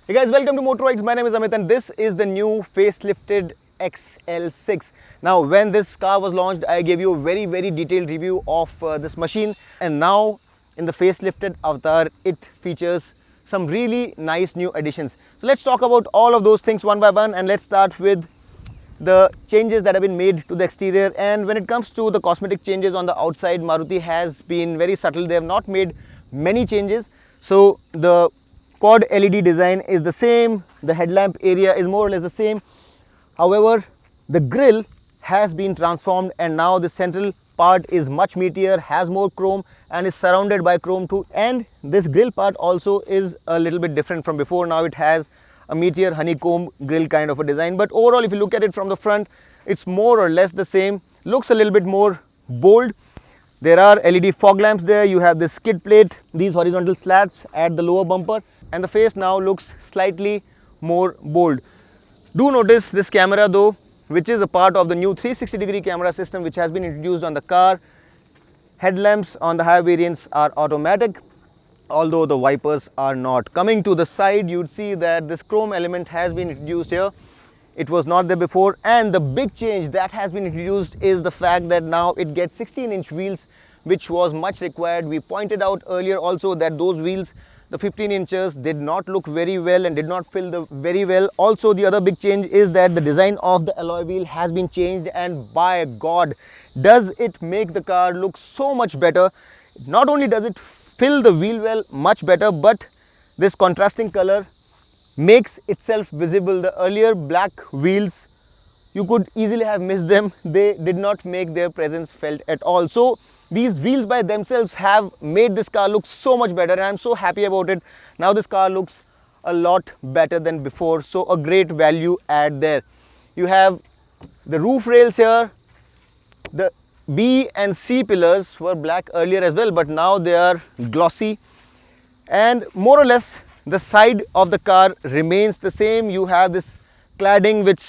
Hey guys, welcome to Motor Rides. My name is Amit and this is the new facelifted XL6. Now when this car was launched, I gave you a very detailed review of this machine, and now in the facelifted avatar it features some really nice new additions. So let's talk about all of those things one by one, and let's start with the changes that have been made to the exterior. And when it comes to the cosmetic changes on the outside, Maruti has been very subtle. They have not made many changes. So the quad LED design is the same, the headlamp area is more or less the same. However, the grille has been transformed and now the central part is much meatier, has more chrome and is surrounded by chrome too. And this grille part also is a little bit different from before. Now it has a meatier honeycomb grille kind of a design, but overall if you look at it from the front, it's more or less the same. Looks a little bit more bold. There are LED fog lamps there, you have this skid plate, these horizontal slats at the lower bumper, and the face now looks slightly more bold. Do notice this camera though, which is a part of the new 360-degree camera system which has been introduced on the car. Headlamps on the higher variants are automatic, although the wipers are not. Coming to the side, you'd see that this chrome element has been introduced here. It was not there before, and the big change that has been introduced is the fact that now it gets 16-inch wheels, which was much required. We pointed out earlier also that those wheels, the 15 inches, did not look very well and did not fill very well. Also, the other big change is that the design of the alloy wheel has been changed, and by God, does it make the car look so much better. Not only does it fill the wheel well much better, but this contrasting color makes itself visible. The earlier black wheels, you could easily have missed them. They did not make their presence felt at all. So these wheels by themselves have made this car look so much better, and I'm so happy about it. Now this car looks a lot better than before, so a great value add there. You have the roof rails here. The B and C pillars were black earlier as well, but now they are glossy, and more or less the side of the car remains the same. You have this cladding which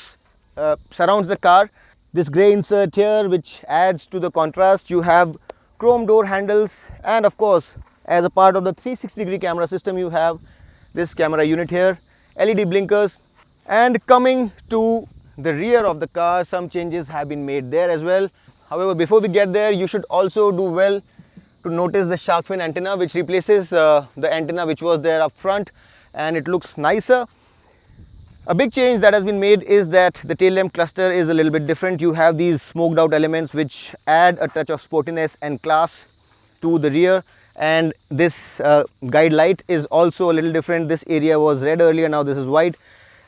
surrounds the car, this grey insert here which adds to the contrast. You have chrome door handles, and of course as a part of the 360-degree camera system you have this camera unit here, LED blinkers. And coming to the rear of the car, some changes have been made there as well. However, before we get there, you should also do well to notice the shark fin antenna, which replaces the antenna which was there up front, and it looks nicer. A big change that has been made is that the tail lamp cluster is a little bit different. You have these smoked out elements which add a touch of sportiness and class to the rear, and this guide light is also a little different. This area was red earlier, now this is white,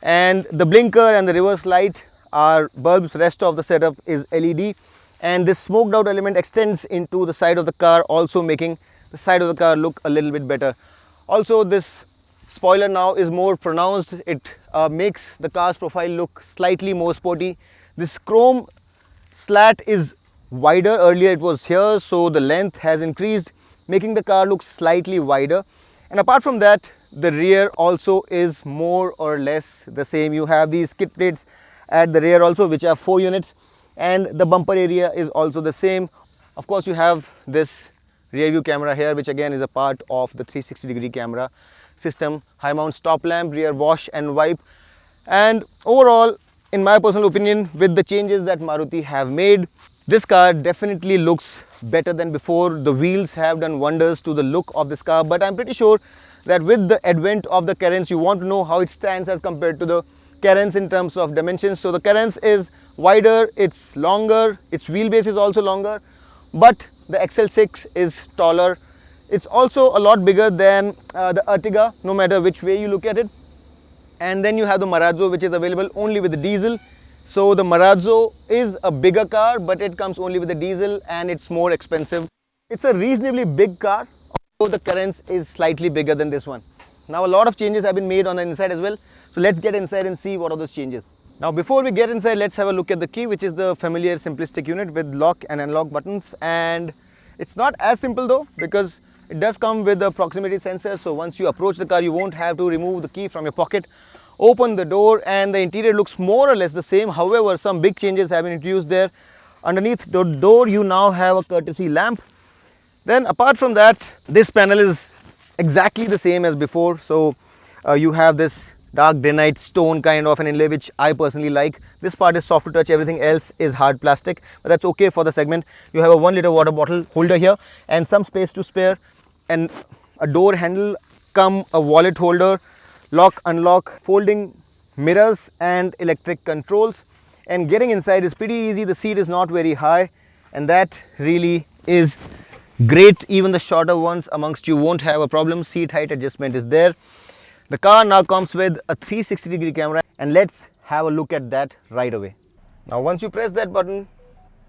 and the blinker and the reverse light are bulbs. Rest of the setup is LED, and this smoked out element extends into the side of the car, also making the side of the car look a little bit better. Also, this spoiler now is more pronounced. It makes the car's profile look slightly more sporty. This chrome slat is wider. Earlier it was here, so the length has increased, making the car look slightly wider. And apart from that, the rear also is more or less the same. You have these skid plates at the rear also, which are 4 units, and the bumper area is also the same. Of course, you have this rear view camera here, which again is a part of the 360-degree camera system. High mount stop lamp, rear wash and wipe. And overall, in my personal opinion, with the changes that Maruti have made, this car definitely looks better than before. The wheels have done wonders to the look of this car, but I'm pretty sure that with the advent of the Carens, you want to know how it stands as compared to the Carens in terms of dimensions. So the Carens is wider, it's longer, its wheelbase is also longer, but the XL6 is taller. It's also a lot bigger than the Ertiga, no matter which way you look at it. And then you have the Marazzo, which is available only with the diesel. So the Marazzo is a bigger car, but it comes only with the diesel and it's more expensive. It's a reasonably big car, although the Carens is slightly bigger than this one. Now a lot of changes have been made on the inside as well. So let's get inside and see what are those changes. Now before we get inside, let's have a look at the key, which is the familiar simplistic unit with lock and unlock buttons. And it's not as simple though, because it does come with a proximity sensor. So once you approach the car, you won't have to remove the key from your pocket. Open the door and the interior looks more or less the same. However, some big changes have been introduced there. Underneath the door, you now have a courtesy lamp. Then apart from that, this panel is exactly the same as before. So you have this dark granite stone kind of an inlay, which I personally like. This part is soft to touch, everything else is hard plastic, but that's okay for the segment. You have a 1 liter water bottle holder here and some space to spare, and a door handle, come a wallet holder, lock, unlock, folding mirrors and electric controls. And getting inside is pretty easy. The seat is not very high, and that really is great. Even the shorter ones amongst you won't have a problem. Seat height adjustment is there. The car now comes with a 360-degree camera, and let's have a look at that right away. Now once you press that button,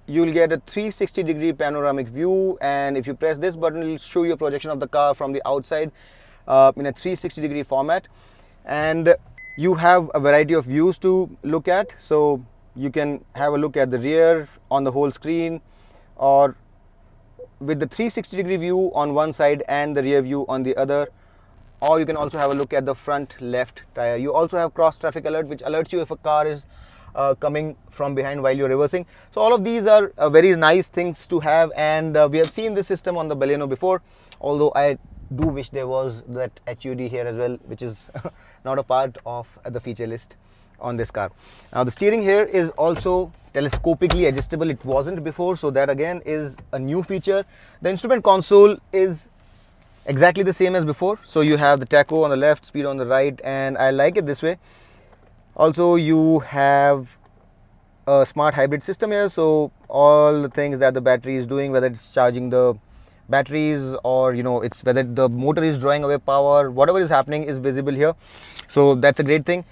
you'll get a 360-degree panoramic view, and if you press this button, it'll show you a projection of the car from the outside in a 360-degree format. And you have a variety of views to look at, so you can have a look at the rear on the whole screen, or with the 360-degree view on one side and the rear view on the other, or you can also have a look at the front left tire. You also have cross traffic alert, which alerts you if a car is coming from behind while you're reversing. So all of these are very nice things to have, and we have seen this system on the Baleno before, although I do wish there was that HUD here as well, which is not a part of the feature list on this car. Now the steering here is also telescopically adjustable. It wasn't before, so that again is a new feature. The instrument console is exactly the same as before, so you have the tacho on the left, speed on the right, and I like it this way. Also you have a smart hybrid system here, so all the things that the battery is doing, whether it's charging the batteries or it's whether the motor is drawing away power, whatever is happening is visible here, so that's a great thing.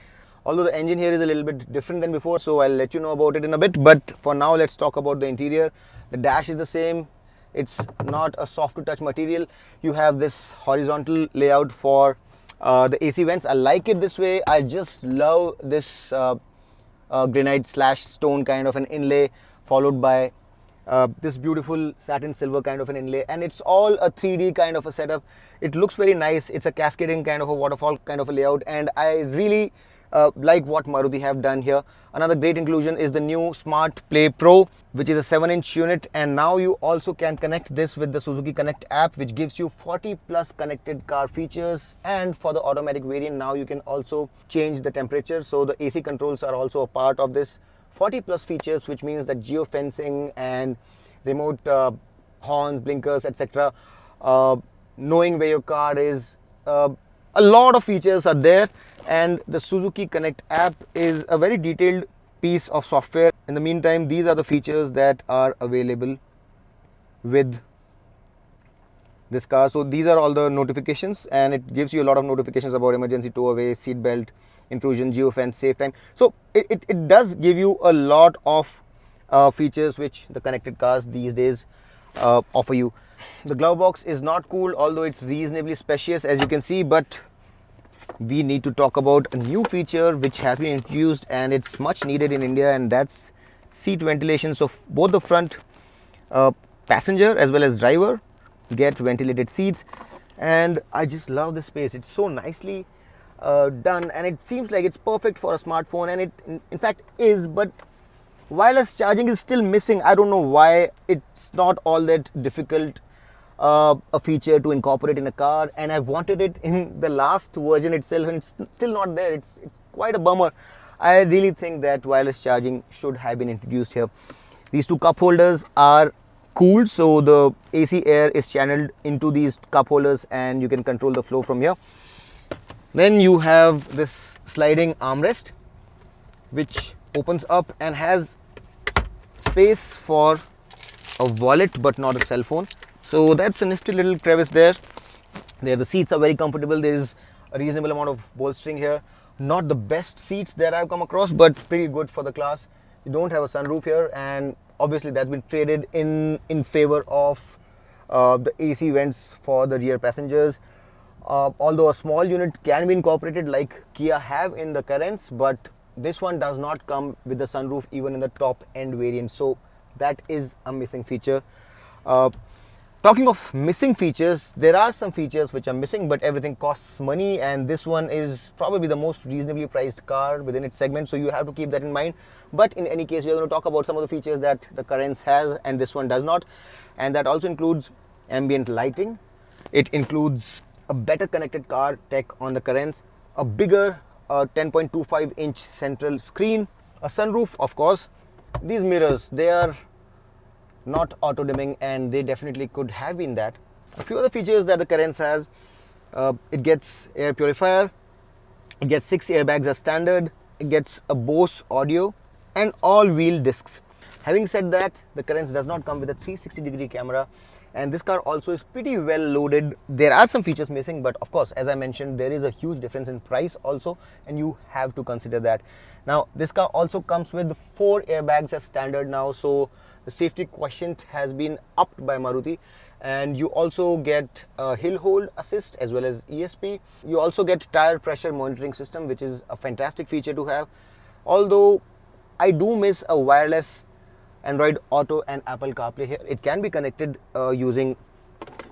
Although the engine here is a little bit different than before, so I'll let you know about it in a bit, but for now let's talk about the interior. The dash is the same. It's not a soft to touch material. You have this horizontal layout for the AC vents. I like it this way. I just love this granite slash stone kind of an inlay, followed by this beautiful satin silver kind of an inlay, and it's all a 3D kind of a setup. It looks very nice. It's a cascading kind of a waterfall kind of a layout, and I really like what Maruti have done here. Another great inclusion is the new Smart Play Pro, which is a 7-inch unit, and now you also can connect this with the Suzuki Connect app, which gives you 40 plus connected car features. And for the automatic variant, now you can also change the temperature, so the AC controls are also a part of this 40 plus features, which means that geofencing and remote horns, blinkers, etc., knowing where your car is, a lot of features are there. And the Suzuki Connect app is a very detailed piece of software. In the meantime, these are the features that are available with this car. So these are all the notifications, and it gives you a lot of notifications about emergency tow away, seat belt, intrusion, geofence, safe time. So it does give you a lot of features which the connected cars these days offer you. The glove box is not cool, although it's reasonably spacious, as you can see, but we need to talk about a new feature which has been introduced, and it's much needed in India, and that's seat ventilation. So both the front passenger as well as driver get ventilated seats, and I just love this space. It's so nicely done, and it seems like it's perfect for a smartphone, and it in fact is, but wireless charging is still missing. I don't know why. It's not all that difficult a feature to incorporate in a car, and I wanted it in the last version itself, and it's still not there. It's quite a bummer. I really think that wireless charging should have been introduced here. These two cup holders are cooled, so the AC air is channeled into these cup holders, and you can control the flow from here. Then you have this sliding armrest, which opens up and has space for a wallet but not a cell phone. So that's a nifty little crevice there. The seats are very comfortable. There is a reasonable amount of bolstering here. Not the best seats that I've come across, but pretty good for the class. You don't have a sunroof here, and obviously that's been traded in favor of the AC vents for the rear passengers. Although a small unit can be incorporated like Kia have in the Carens, but this one does not come with the sunroof even in the top end variant, so that is a missing feature. Talking of missing features, there are some features which are missing, but everything costs money, and this one is probably the most reasonably priced car within its segment, so you have to keep that in mind. But in any case, we are going to talk about some of the features that the Carens has and this one does not, and that also includes ambient lighting. It includes a better connected car tech on the Carens, a bigger a 10.25-inch central screen, a sunroof, of course. These mirrors, they are not auto dimming, and they definitely could have been that. A few other features that the Carens has, it gets air purifier, it gets 6 airbags as standard, it gets a Bose audio and all wheel discs. Having said that, the Carens does not come with a 360-degree camera, and this car also is pretty well loaded. There are some features missing, but of course, as I mentioned, there is a huge difference in price also, and you have to consider that. Now, this car also comes with 4 airbags as standard now, so the safety quotient has been upped by Maruti. And you also get a hill hold assist as well as ESP. You also get tire pressure monitoring system, which is a fantastic feature to have. Although I do miss a wireless Android Auto and Apple CarPlay here. It can be connected using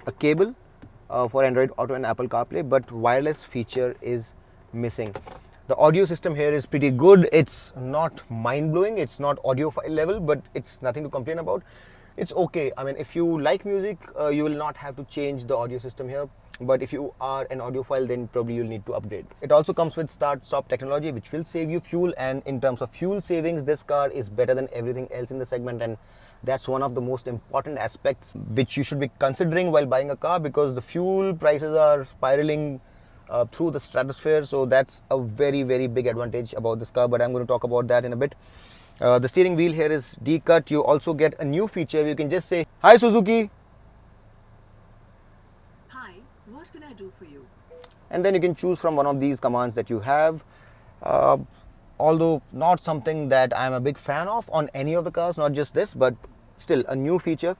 a cable for Android Auto and Apple CarPlay, but wireless feature is missing. The audio system here is pretty good. It's not mind-blowing, it's not audiophile level, but it's nothing to complain about. It's okay. I mean, if you like music, you will not have to change the audio system here. But if you are an audiophile, then probably you'll need to upgrade. It also comes with start-stop technology, which will save you fuel. And in terms of fuel savings, this car is better than everything else in the segment. And that's one of the most important aspects which you should be considering while buying a car, because the fuel prices are spiraling through the stratosphere. So that's a very, very big advantage about this car. But I'm going to talk about that in a bit. The steering wheel here is D-cut. You also get a new feature. You can just say, "Hi Suzuki." Hi, what can I do for you? And then you can choose from one of these commands that you have. Although not something that I'm a big fan of on any of the cars, not just this, but still a new feature.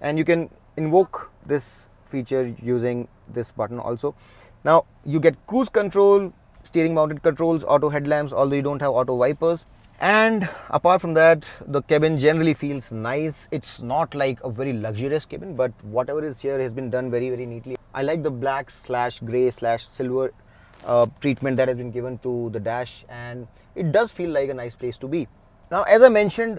And you can invoke this feature using this button also. Now you get cruise control, steering mounted controls, auto headlamps, although you don't have auto wipers. And apart from that, the cabin generally feels nice. It's not like a very luxurious cabin, but whatever is here has been done very, very neatly. I like the black/grey/silver treatment that has been given to the dash, and it does feel like a nice place to be. Now, as I mentioned,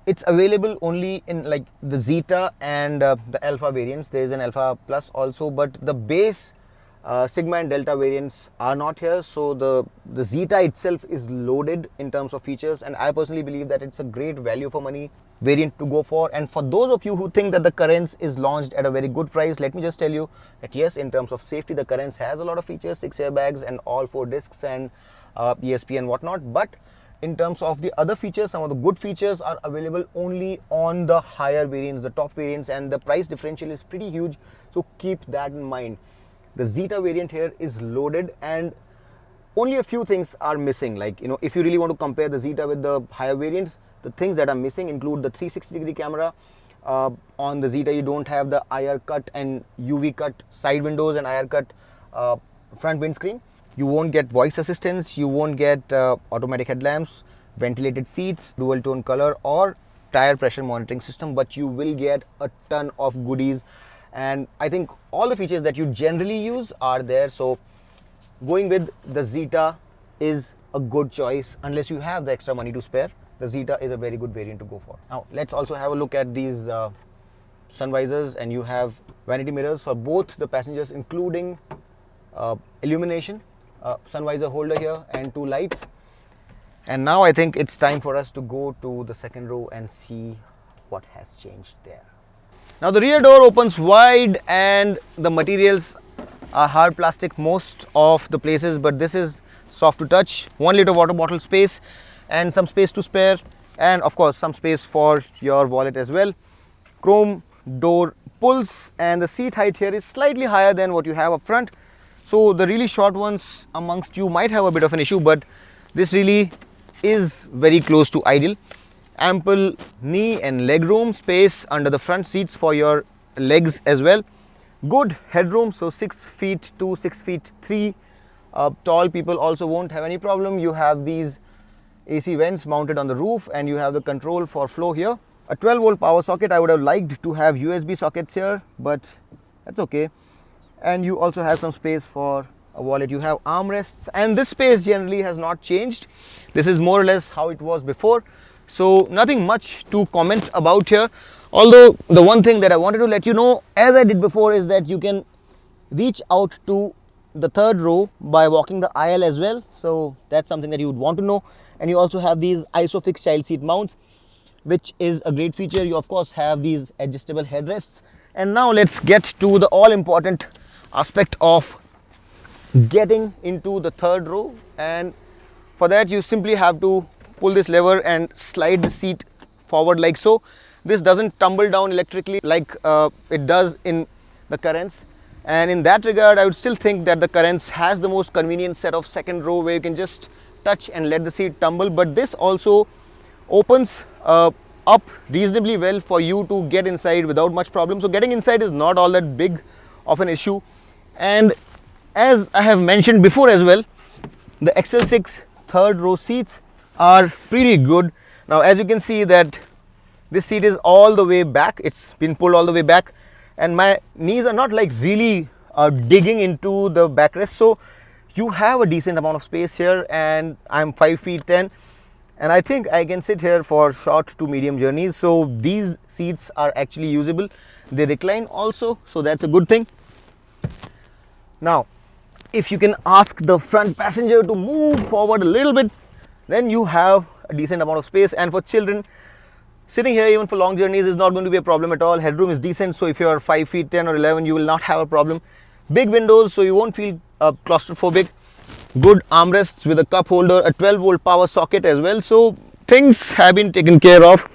it's available only in like the Zeta and the Alpha variants. There is an Alpha Plus also, but the base Sigma and Delta variants are not here. So the Zeta itself is loaded in terms of features, and I personally believe that it's a great value for money variant to go for. And for those of you who think that the Carens is launched at a very good price, let me just tell you that yes, in terms of safety, the Carens has a lot of features, 6 airbags and all 4 discs and ESP and whatnot. But in terms of the other features, some of the good features are available only on the higher variants, the top variants, and the price differential is pretty huge. So keep that in mind. The Zeta variant here is loaded, and only a few things are missing. Like, you know, if you really want to compare the Zeta with the higher variants, the things that are missing include the 360-degree camera. On the Zeta, you don't have the IR cut and UV cut side windows and IR cut front windscreen. You won't get voice assistance, you won't get automatic headlamps, ventilated seats, dual tone color or tire pressure monitoring system, but you will get a ton of goodies. And I think all the features that you generally use are there. So going with the Zeta is a good choice unless you have the extra money to spare. The Zeta is a very good variant to go for. Now let's also have a look at these sun visors, and you have vanity mirrors for both the passengers, including illumination, sun visor holder here and 2 lights. And now I think it's time for us to go to the second row and see what has changed there. Now the rear door opens wide, and the materials are hard plastic most of the places, but this is soft to touch. 1 liter water bottle space and some space to spare, and of course some space for your wallet as well. Chrome door pulls, and the seat height here is slightly higher than what you have up front. So the really short ones amongst you might have a bit of an issue, but this really is very close to ideal. Ample knee and leg room space under the front seats for your legs as well. Good headroom, so 6 feet to 6 feet 3. Tall people also won't have any problem. You have these AC vents mounted on the roof, and you have the control for flow here. A 12-volt power socket. I would have liked to have USB sockets here, but that's okay. And you also have some space for a wallet. You have armrests, and this space generally has not changed. This is more or less how it was before. So nothing much to comment about here. Although the one thing that I wanted to let you know, as I did before, is that you can reach out to the third row by walking the aisle as well, so that's something that you would want to know. And you also have these ISOFIX child seat mounts, which is a great feature. You of course have these adjustable headrests. And now let's get to the all important aspect of getting into the third row, and for that you simply have to pull this lever and slide the seat forward like so. This doesn't tumble down electrically like it does in the Carens, and in that regard I would still think that the Carens has the most convenient set of second row where you can just touch and let the seat tumble, but this also opens up reasonably well for you to get inside without much problem. So getting inside is not all that big of an issue. And as I have mentioned before as well, the XL6 third row seats are pretty good. Now as you can see that this seat is all the way back, it's been pulled all the way back, and my knees are not like really digging into the backrest, so you have a decent amount of space here, and I'm 5 feet 10 and I think I can sit here for short to medium journeys. So these seats are actually usable. They recline also, so that's a good thing. Now if you can ask the front passenger to move forward a little bit, then you have a decent amount of space. And for children, sitting here even for long journeys is not going to be a problem at all. Headroom is decent, so if you are 5 feet 10 or 11 you will not have a problem. Big windows, so you won't feel claustrophobic. Good armrests with a cup holder, a 12-volt power socket as well, so things have been taken care of.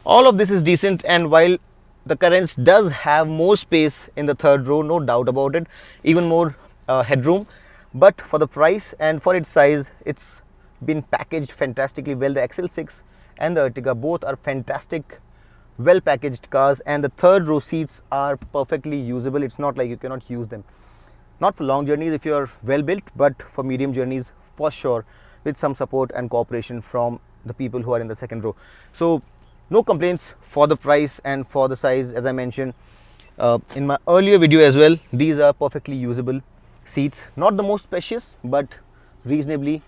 All of this is decent, and while the Carens does have more space in the third row, no doubt about it, even more headroom, but for the price and for its size, it's been packaged fantastically well. The XL6 and the Ertiga both are fantastic, well packaged cars, and the third row seats are perfectly usable. It's not like you cannot use them. Not for long journeys if you are well built, but for medium journeys for sure, with some support and cooperation from the people who are in the second row. So no complaints for the price and for the size. As I mentioned in my earlier video as well, these are perfectly usable seats. Not the most spacious, but reasonably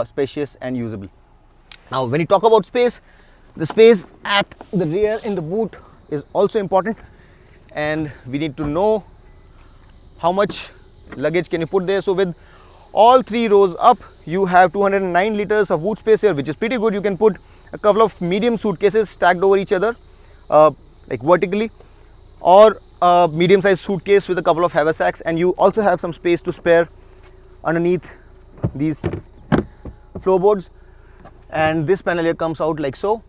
spacious and usable. Now when you talk about space, the space at the rear in the boot is also important, and we need to know how much luggage can you put there. So with all 3 rows up, you have 209 liters of boot space here, which is pretty good. You can put a couple of medium suitcases stacked over each other like vertically, or a medium sized suitcase with a couple of haversacks, and you also have some space to spare underneath these floorboards. And this panel here comes out like so.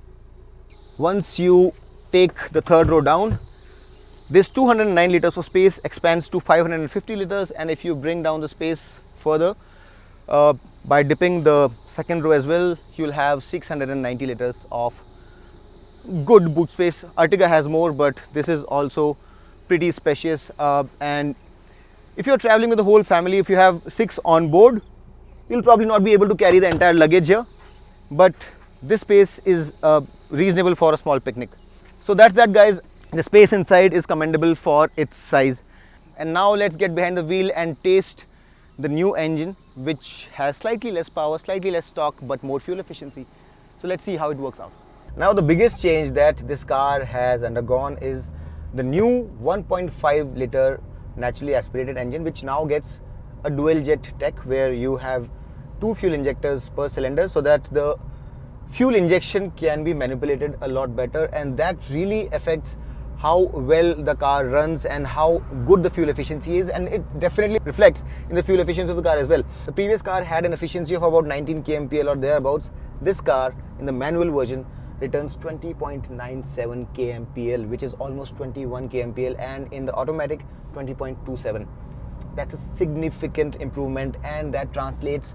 Once you take the third row down, this 209 liters of space expands to 550 liters, and if you bring down the space further by dipping the second row as well, you'll have 690 liters of good boot space. Ertiga has more, but this is also pretty spacious, and if you're traveling with the whole family, if you have 6 on board, you'll probably not be able to carry the entire luggage here, but this space is reasonable for a small picnic. So that's that, guys. The space inside is commendable for its size. And now let's get behind the wheel and taste the new engine, which has slightly less power, slightly less torque, but more fuel efficiency. So let's see how it works out. Now the biggest change that this car has undergone is the new 1.5 liter naturally aspirated engine, which now gets a DualJet tech, where you have 2 fuel injectors per cylinder, so that the fuel injection can be manipulated a lot better, and that really affects how well the car runs and how good the fuel efficiency is, and it definitely reflects in the fuel efficiency of the car as well. The previous car had an efficiency of about 19 kmpl or thereabouts. This car in the manual version returns 20.97 kmpl, which is almost 21 kmpl, and in the automatic 20.27. That's a significant improvement, and that translates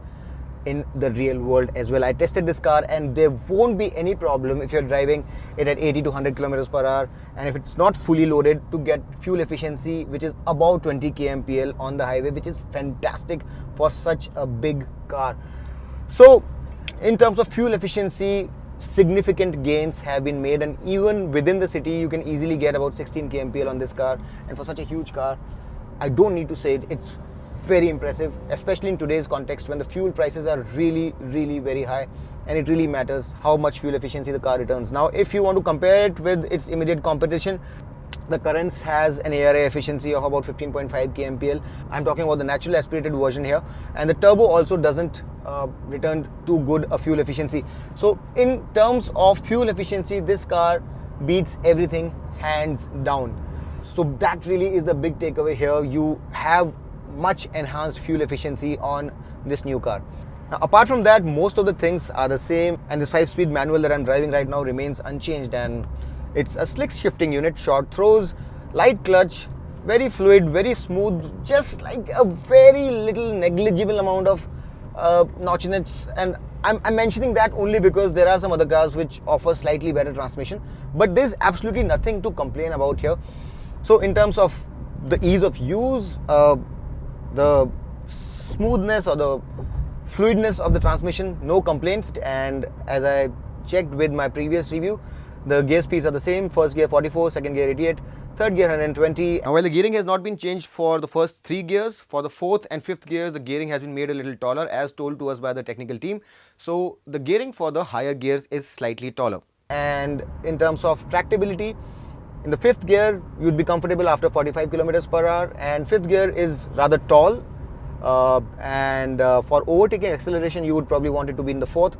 in the real world as well. I tested this car, and there won't be any problem if you're driving it at 80 to 100 kilometers per hour, and if it's not fully loaded, to get fuel efficiency which is about 20 kmpl on the highway, which is fantastic for such a big car. So in terms of fuel efficiency, significant gains have been made, and even within the city you can easily get about 16 kmpl on this car, and for such a huge car, I don't need to say it, it's very impressive, especially in today's context when the fuel prices are really very high, and it really matters how much fuel efficiency the car returns. Now if you want to compare it with its immediate competition, The Carens has an ARA efficiency of about 15.5 kmpl. I'm talking about the natural aspirated version here, and the turbo also doesn't return too good a fuel efficiency. So in terms of fuel efficiency, this car beats everything hands down. So that really is the big takeaway here. You have much enhanced fuel efficiency on this new car. Now, apart from that, most of the things are the same, and this 5-speed manual that I'm driving right now remains unchanged, and it's a slick shifting unit, short throws, light clutch, very fluid, very smooth, just like a very little negligible amount of notchiness. And I'm mentioning that only because there are some other cars which offer slightly better transmission, but there's absolutely nothing to complain about here. So in terms of the ease of use, the smoothness or the fluidness of the transmission, no complaints. And as I checked with my previous review, the gear speeds are the same. First gear 44, second gear 88, third gear 120. Now, while the gearing has not been changed for the first 3 gears, for the 4th and 5th gears, the gearing has been made a little taller as told to us by the technical team. So the gearing for the higher gears is slightly taller. And in terms of tractability, in the 5th gear, you'd be comfortable after 45 kilometers per hour, and 5th gear is rather tall. For overtaking acceleration, you would probably want it to be in the 4th.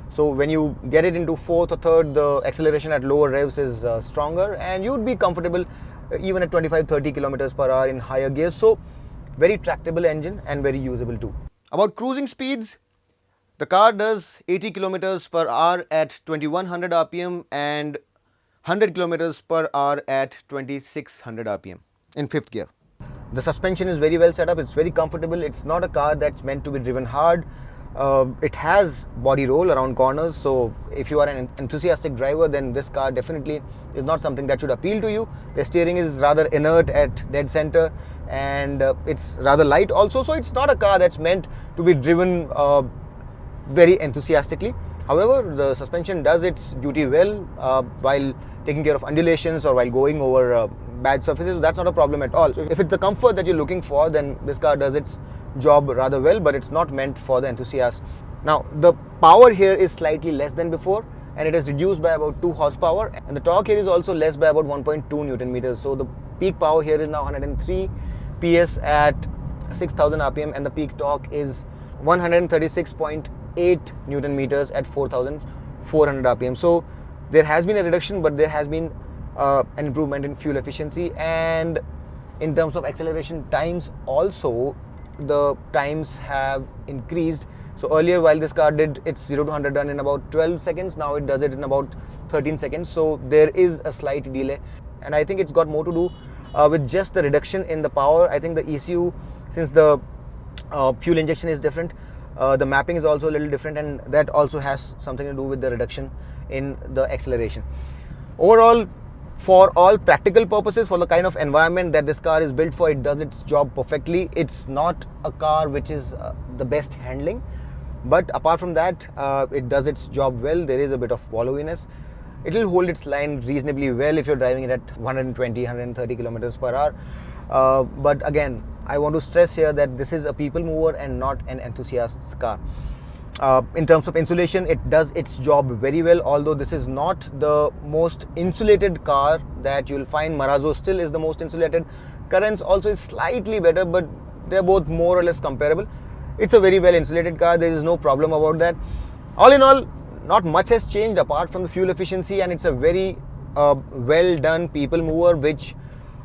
So when you get it into 4th or 3rd, the acceleration at lower revs is stronger, and you'd be comfortable even at 25-30 kilometers per hour in higher gears. So very tractable engine and very usable too. About cruising speeds, the car does 80 kilometers per hour at 2100 rpm and 100 kilometers per hour at 2600 rpm in 5th gear. The suspension is very well set up. It's very comfortable. It's not a car that's meant to be driven hard. It has body roll around corners, so if you are an enthusiastic driver, then this car definitely is not something that should appeal to you. The steering is rather inert at dead center, and it's rather light also, so it's not a car that's meant to be driven very enthusiastically. However, the suspension does its duty well while taking care of undulations or while going over bad surfaces. So that's not a problem at all. So if it's the comfort that you're looking for, then this car does its job rather well, but it's not meant for the enthusiast. Now, the power here is slightly less than before, and it is reduced by about 2 horsepower, and the torque here is also less by about 1.2 Newton meters. So the peak power here is now 103 PS at 6000 rpm, and the peak torque is 136.8 Newton meters at 4400 rpm. So there has been a reduction, but there has been an improvement in fuel efficiency, and in terms of acceleration times also, the times have increased. So earlier, while this car did its 0 to 100 done in about 12 seconds, now it does it in about 13 seconds. So there is a slight delay, and I think it's got more to do with just the reduction in the power. I think the ECU, since the fuel injection is different, the mapping is also a little different, and that also has something to do with the reduction in the acceleration. Overall, for all practical purposes, for the kind of environment that this car is built for, it does its job perfectly. It's not a car which is the best handling, but apart from that, it does its job well. There is a bit of wallowiness. It will hold its line reasonably well if you're driving it at 120, 130 kilometers per hour. But again, I want to stress here that this is a people mover and not an enthusiast's car. In terms of insulation, it does its job very well, although this is not the most insulated car that you'll find. Marazzo still is the most insulated. Carens also is slightly better, but they're both more or less comparable. It's a very well insulated car. There is no problem about that. All in all, not much has changed apart from the fuel efficiency, and it's a very well done people mover which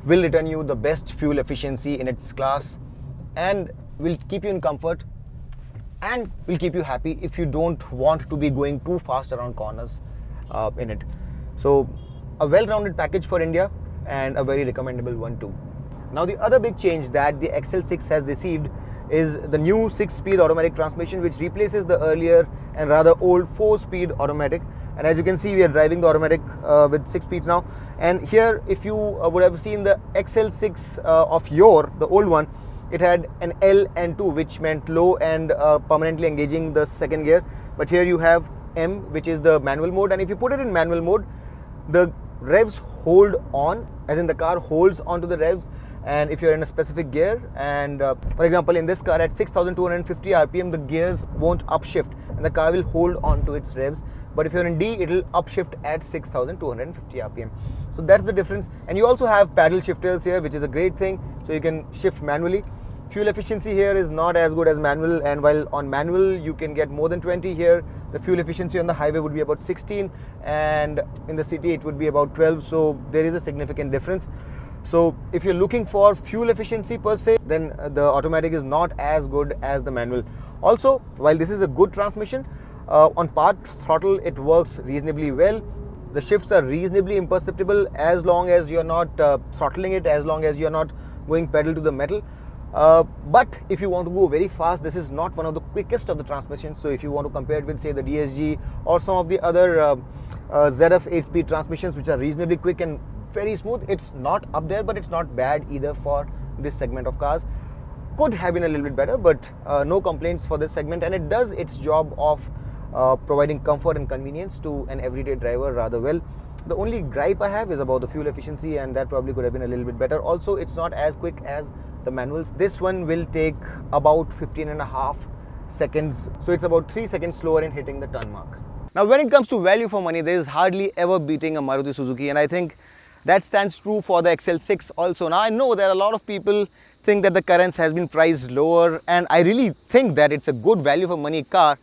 will return you the best fuel efficiency in its class and will keep you in comfort and will keep you happy if you don't want to be going too fast around corners in it. So a well-rounded package for India and a very recommendable one too. Now, the other big change that the XL6 has received is the new 6-speed automatic transmission, which replaces the earlier and rather old 4-speed automatic. And as you can see, we are driving the automatic with 6 speeds now. And here, if you would have seen the XL6 of yore, the old one, it had an L and 2, which meant low and permanently engaging the second gear. But here you have M, which is the manual mode. And if you put it in manual mode, the revs hold on, as in the car holds onto the revs, and if you're in a specific gear, and for example in this car at 6250 rpm the gears won't upshift and the car will hold on to its revs, but if you're in D, it'll upshift at 6250 rpm. So that's the difference. And you also have paddle shifters here, which is a great thing, so you can shift manually. Fuel efficiency here is not as good as manual, and while on manual you can get more than 20, here the fuel efficiency on the highway would be about 16 and in the city it would be about 12, so there is a significant difference. So if you're looking for fuel efficiency per se, then the automatic is not as good as the manual. Also, while this is a good transmission, on part throttle it works reasonably well. The shifts are reasonably imperceptible as long as you're not throttling it, as long as you're not going pedal to the metal. But if you want to go very fast, this is not one of the quickest of the transmissions. So if you want to compare it with say the DSG or some of the other ZF 8-speed transmissions which are reasonably quick and very smooth, it's not up there, but it's not bad either for this segment of cars. Could have been a little bit better, but no complaints for this segment, and it does its job of providing comfort and convenience to an everyday driver rather well. The only gripe I have is about the fuel efficiency, and that probably could have been a little bit better. Also, it's not as quick as the manuals. This one will take about 15.5 seconds, so it's about 3 seconds slower in hitting the ton mark. Now when it comes to value for money, there is hardly ever beating a Maruti Suzuki, and I think that stands true for the XL6 also. Now I know that a lot of people think that the Carens has been priced lower, and I really think that it's a good value for money car.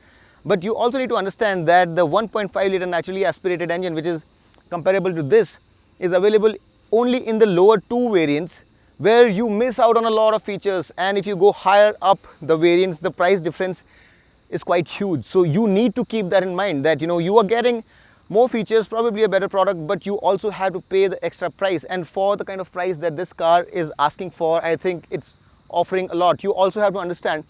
But you also need to understand that the 1.5 litre naturally aspirated engine, which is comparable to this, is available only in the lower two variants, where you miss out on a lot of features, and if you go higher up the variants, the price difference is quite huge. So you need to keep that in mind, that you are getting more features, probably a better product, but you also have to pay the extra price. And for the kind of price that this car is asking for, I think it's offering a lot. You also have to understand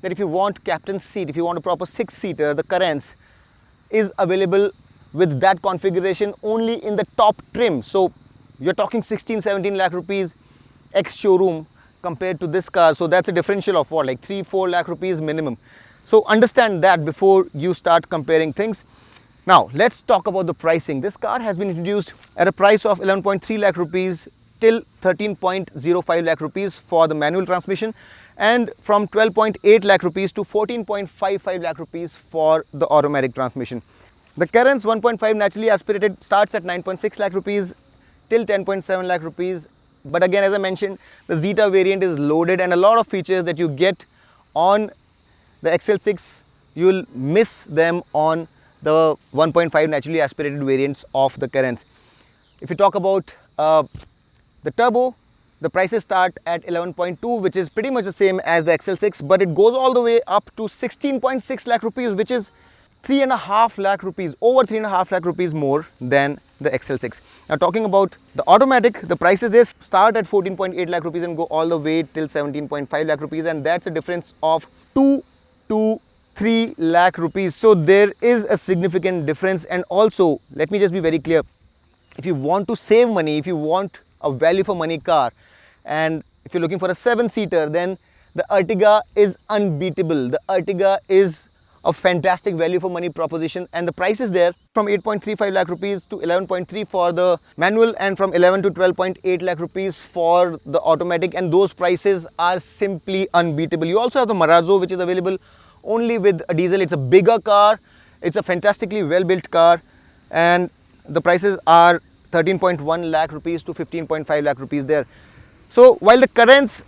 that if you want captain's seat, if you want a proper 6-seater, the Carens is available with that configuration only in the top trim. So you're talking 16-17 lakh rupees ex showroom compared to this car. So that's a differential of what, like 3-4 lakh rupees minimum. So understand that before you start comparing things. Now let's talk about the pricing. This car has been introduced at a price of 11.3 lakh rupees till 13.05 lakh rupees for the manual transmission, and from 12.8 lakh rupees to 14.55 lakh rupees for the automatic transmission. The Carens 1.5 naturally aspirated starts at 9.6 lakh rupees till 10.7 lakh rupees. But again, as I mentioned, the Zeta variant is loaded, and a lot of features that you get on the XL6, you'll miss them on the 1.5 naturally aspirated variants of the Carens. If you talk about the turbo, the prices start at 11.2, which is pretty much the same as the XL6, but it goes all the way up to 16.6 lakh rupees, which is 3.5 lakh rupees, over 3.5 lakh rupees more than the XL6. Now talking about the automatic, the prices they start at 14.8 lakh rupees and go all the way till 17.5 lakh rupees, and that's a difference of 2 to 3 lakh rupees. So there is a significant difference. And also, let me just be very clear, if you want to save money, if you want a value for money car, and if you're looking for a 7-seater, then the Ertiga is unbeatable. The Ertiga is a fantastic value for money proposition, and the price is there from 8.35 lakh rupees to 11.3 for the manual, and from 11 to 12.8 lakh rupees for the automatic, and those prices are simply unbeatable. You also have the Marazzo, which is available only with a diesel. It's a bigger car, it's a fantastically well built car, and the prices are 13.1 lakh rupees to 15.5 lakh rupees there. So while the Carens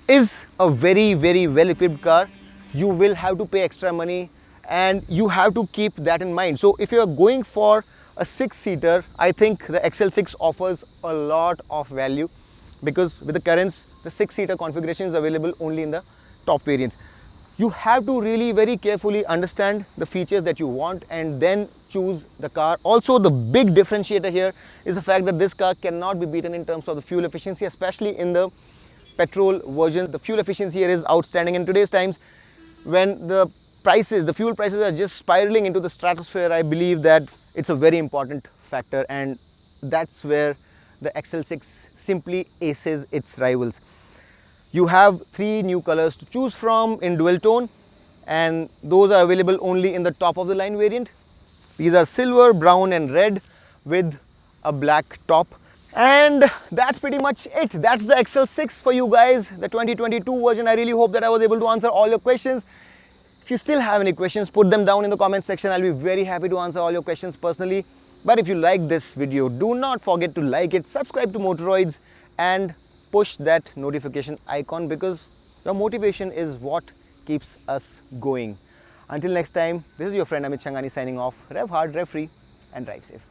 is a very well equipped car, you will have to pay extra money, and you have to keep that in mind. So if you are going for a 6-seater, I think the XL6 offers a lot of value, because with the Carens, the 6-seater configuration is available only in the top variants. You have to really very carefully understand the features that you want and then choose the car. Also, the big differentiator here is the fact that this car cannot be beaten in terms of the fuel efficiency, especially in the petrol version. The fuel efficiency here is outstanding. In today's times, when the fuel prices are just spiraling into the stratosphere, I believe that it's a very important factor, and that's where the XL6 simply aces its rivals. You have 3 new colors to choose from in dual tone, and those are available only in the top of the line variant. These are silver, brown and red with a black top. And that's pretty much it. That's the XL6 for you guys, the 2022 version. I really hope that I was able to answer all your questions. If you still have any questions, put them down in the comment section. I'll be very happy to answer all your questions personally. But if you like this video, do not forget to like it, subscribe to Motoroids, and push that notification icon, because your motivation is what keeps us going. Until next time, this is your friend Amit Changani signing off. Rev hard, rev free, and drive safe.